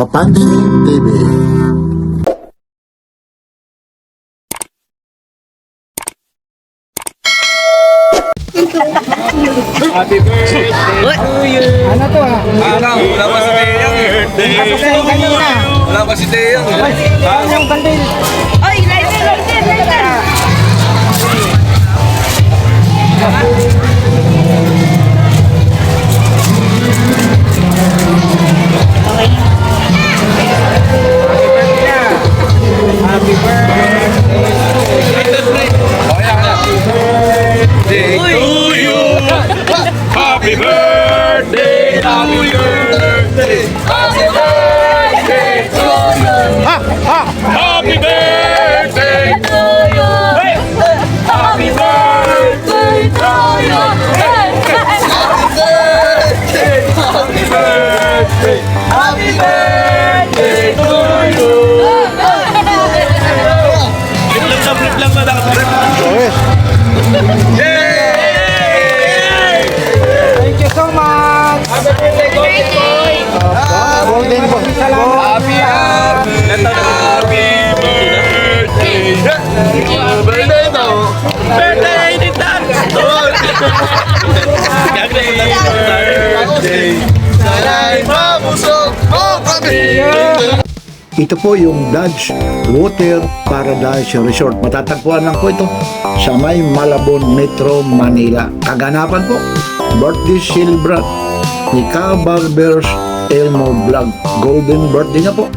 Papansin TV. Happy birthday to you. Ano to ha? Wala pa si Teyang eh. Tapos na yung kanina. Wala pa si Teyang eh. Yung kandil. Oy, lighter. Happy birthday. Day to you. Happy birthday. Happy birthday. Happy birthday to you. Happy birthday to you. Happy birthday to you. Happy birthday. Happy birthday to you. Flip lang na nakatrip. Yay! Thank you so much. Happy birthday, Golden Boy! Golden Boy. Happy birthday! Birthday daw! Birthday ni Tan! Birthday! Sana'y mabusog mo kami! Ito po yung Dodge Water Paradise Resort. Matatagpuan lang po ito sa may Malabon, Metro Manila. Kaganapan po, birthday celebrant ni Ka Barbers Elmo Vlog. Golden birthday na po.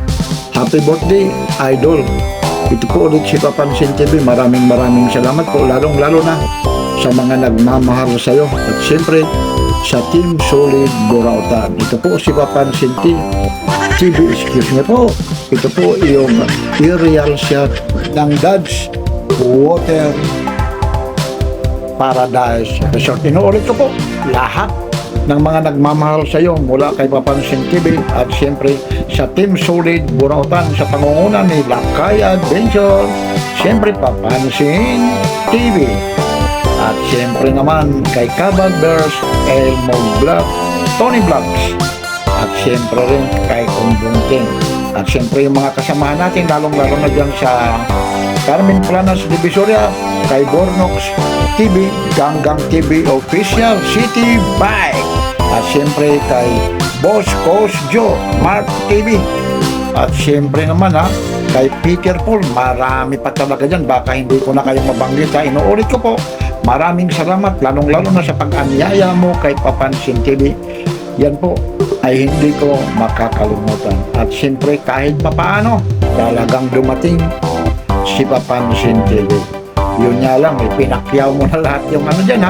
Happy birthday, Idol. Ito po ulit si Papansin TV. Maraming salamat po, lalong-lalo na sa mga nagmamahal sa iyo. At siyempre, sa Team Solid Burautan. Ito po si Papansin TV, excuse me po. Ito po yung aerial shot ng Dodge Water Paradise Resort. Inuulit ko po, lahat ng mga nagmamahal sa iyo mula kay Papansin TV at siyempre sa Team Solid Burautan sa pangunguna ni Lakay Adventure, siyempre Papansin TV. At siyempre naman kay Kabagers, Elmo Vlog, Tony Vlogs, at siyempre rin kay Kumbungking. At siyempre yung mga kasamahan natin, lalong-lalo na dyan sa Carmen Planas Divisoria, kay Bornox TV, Ganggang TV Official City Bike. At siyempre kay Boss Coach Joe, Mark TV. At siyempre naman kay Peter Paul, marami pa talaga dyan. Baka hindi ko na kayo mabanggit Inuulit ko po, maraming salamat, lalong-lalo na sa pag-anyaya mo kay Papansin TV. Yan po ay hindi ko makakalimutan. At siyempre kahit papaano, talagang dumating si Papansin TV. Yun nga lang, pinakyaw mo na lahat yung dyan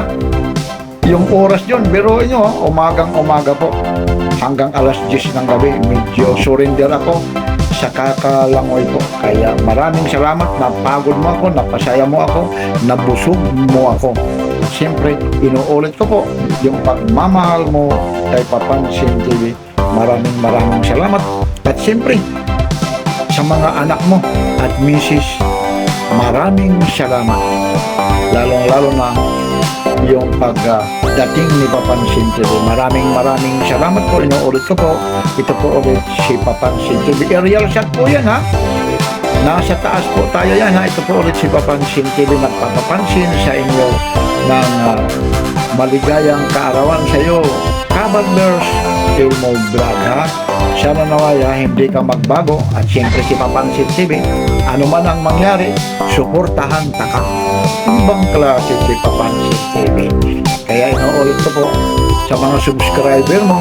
yung oras dyan, biruin nyo umagang-umaga po hanggang alas 10 ng gabi. Medyo surrender ako sa kakalangoy po. Kaya maraming salamat, napagod mo ako, napasaya mo ako, nabusog mo ako. At siyempre, inuulit ko po yung pagmamahal mo kay Papansin TV. Maraming salamat. At siyempre, sa mga anak mo at misis, maraming salamat. Lalong-lalo na yung pagdating ni Papansin TV. Maraming salamat po. Inuulit ko po. Ito po ulit si Papansin TV. Aerial shot po yan Nasa taas po tayo yan Ito po ulit si Papansin TV. Magpapapansin sa inyo ng maligayang kaarawan sa iyo, Kabagers Elmo Vlog Sana nawaya hindi ka magbago. At siyempre si Papansin TV, ano man ang mangyari, suportahan taka. Ibang klase si Papansin TV. Kaya inuulit ko po sa mga subscriber mo,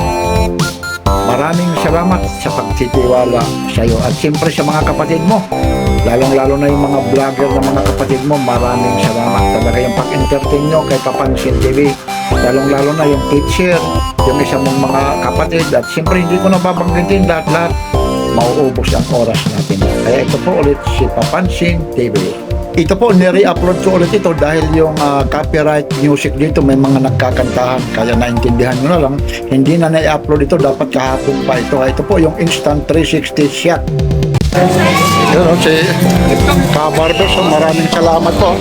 maraming salamat sa pagtitiwala sa iyo. At siyempre sa mga kapatid mo, lalong-lalo na yung mga vlogger na mga kapatid mo, maraming salamat. Talaga yung pag-entertain nyo kay Papansin TV. Lalong-lalo na yung teacher, yung isa mong mga kapatid. At siyempre hindi ko nababanggitin lahat-lahat. Mauubos ang oras natin. Kaya ito po ulit si Papansin TV. Ito po, nire-upload ko ulit ito dahil yung copyright music dito may mga nagkakantahan. Kaya naintindihan nyo na lang. Hindi na na-upload ito, dapat kahapon pa ito. Ito po yung Instant 360 shot. Yun si Kabarbers, maraming salamat po.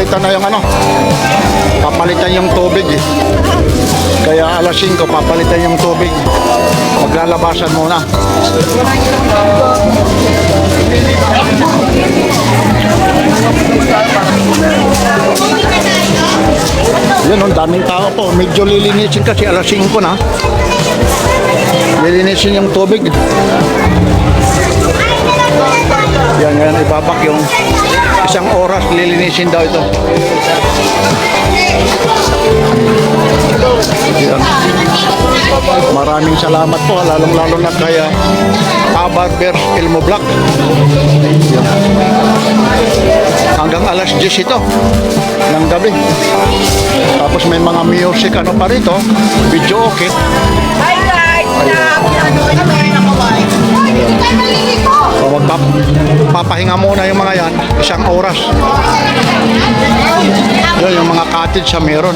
papalitan na yung ano, papalitan yung tubig eh. Kaya alas 5 papalitan yung tubig. Maglalabasan muna. Yan, ang daming tao po. Medyo lilinisin kasi alas 5 na. Lilinisin yung tubig. Yan, ibabak yung isang oras lilinisin daw ito. Yan. Maraming salamat po, lalong-lalo na kay Barbers Elmo Vlog. Yan. Hanggang alas 10 ito ng gabi. Tapos may mga music ano pa rito, video okay. Hi guys! So, papahinga muna yung mga yan, isang oras. Yun, yung mga cottage sa meron.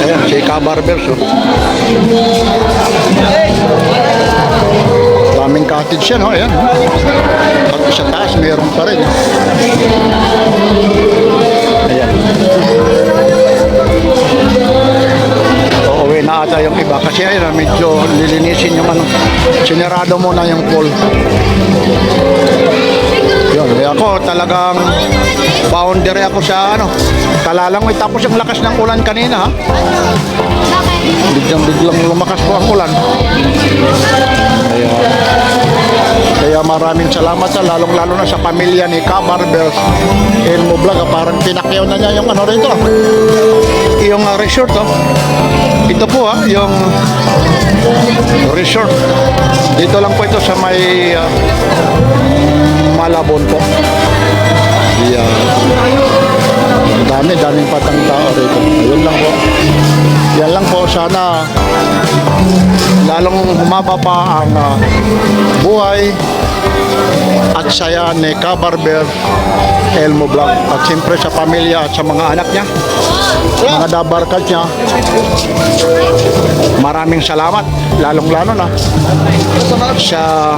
Ayan, si Barbers. Oh. Daming cottage yan, oh, ayan. Pag sa taas, meron pa rin. Ayan. Uuwi na ata yung iba kasi ayun, medyo lilinisin yung ano, sinirado muna yung pool. Yun, ako talagang boundary ako sa ano, Talalangoy. Tapos yung lakas ng ulan kanina ha. Biglang lumakas po ang ulan. Kaya maraming salamat sa lalong-lalo na sa pamilya ni Barbers Elmo Vlog. Parang pinakyaw na niya yung ano rito. Yung resort oh. Ito po ha, yung resort. Dito lang po ito sa may Malabon po. Yeah. Daming patang tao rito. Ayun lang po. Yan lang po, sana lalong humaba pa ang buhay at saya ni Barbers Elmo Vlog. At siyempre sa pamilya at sa mga anak niya, mga dabarkad niya, maraming salamat. Lalong-lalo na sa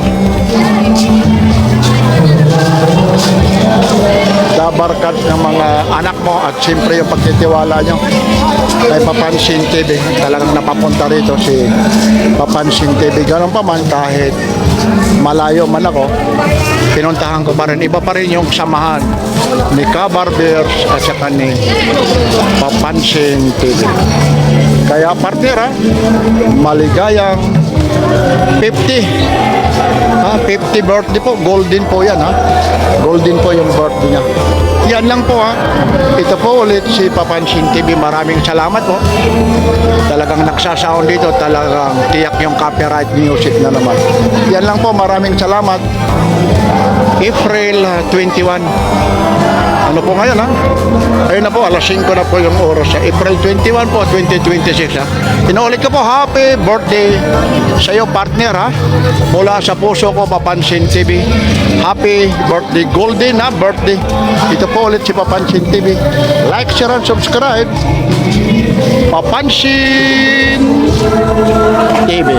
dabarkad ng mga anak mo at siyempre yung pagtitiwala nyo kay Papansin TV. Talagang napapunta rito si Papansin TV. Ganun pa man, kahit malayo man ako, pinuntahan ko pa rin. Iba pa rin yung samahan ni Barbers at saka ni Papansin TV. Kaya partner ha, maligayang 50 birthday po. Golden po yan ha. Golden po yung birthday niya. Yan lang po ha. Ito po ulit si Papansin TV. Maraming salamat po. Talagang nagsasound dito. Talagang tiyak yung copyright music na naman. Yan lang po. Maraming salamat. April 21. Ano po ngayon ha? Ayun na po, alas 5 na po yung oras sa April 21 po, 2026 ha. Inuulit ko po, happy birthday sa iyo partner ha. Mula sa puso ko, Papansin TV. Happy birthday, golden ha, birthday. Ito po ulit si Papansin TV. Like, share, and subscribe. Papansin TV.